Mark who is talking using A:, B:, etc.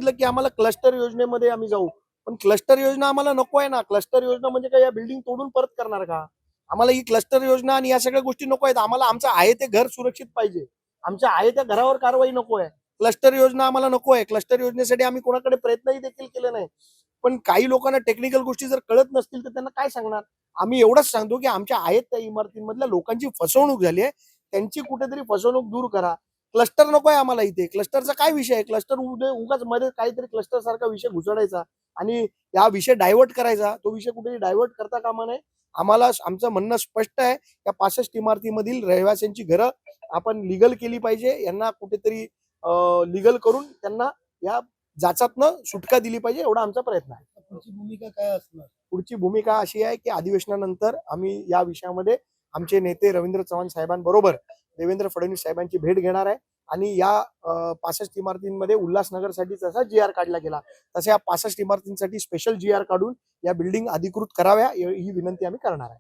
A: सांगितलं की आम्हाला क्लस्टर योजनेमध्ये आम्ही जाऊ, पण क्लस्टर योजना आम्हाला नको आहे ना. क्लस्टर योजना म्हणजे काय, या बिल्डिंग तोडून परत करणार का? आम्हाला ही क्लस्टर योजना आणि या सगळ्या गोष्टी नको आहेत. आम्हाला आमचं आहे ते घर सुरक्षित पाहिजे. आमच्या आहे त्या घरावर कारवाई नको आहे. क्लस्टर योजना आम्हाला नको आहे. क्लस्टर योजनेसाठी आम्ही कोणाकडे प्रयत्नही देखील केले नाही. पण काही लोकांना टेक्निकल गोष्टी जर कळत नसतील तर त्यांना काय सांगणार? आम्ही एवढंच सांगतो की आमच्या आहेत त्या इमारतींमधल्या लोकांची फसवणूक झाली आहे. त्यांची कुठेतरी फसवणूक दूर करा. क्लस्टर नको आहे आम्हाला इथे. क्लस्टरचा काय विषय आहे? क्लस्टर उगाच मध्ये काहीतरी क्लस्टर सारखा विषय घुसडायचा आणि या विषय डायव्हर्ट करायचा. तो विषय कुठेही डायव्हर्ट करता कामा नये. आम्हाला आमचं म्हणणं स्पष्ट आहे. या 65 इमारतीमधील रहिवाशांची घरं आपण लीगल केली पाहिजे. यांना कुठेतरी लीगल करून त्यांना या जाचातनं सुटका दिली पाहिजे, एवढा आमचा प्रयत्न आहे.
B: पुढची भूमिका काय असणार?
A: पुढची भूमिका अशी आहे की अधिवेशनानंतर आम्ही या विषयामध्ये आमचे नेते रवींद्र चव्हाण साहेबांबरोबर देवेंद्र फडणवीस साहेबांची भेट घेणार आहे आणि या 65 इमारतींमध्ये उल्हासनगरसाठी जसा जी आर काढला गेला तसा या 65 इमारतींसाठी स्पेशल जी आर काढून या बिल्डिंग अधिकृत कराव्या ही विनंती आम्ही करणार आहे.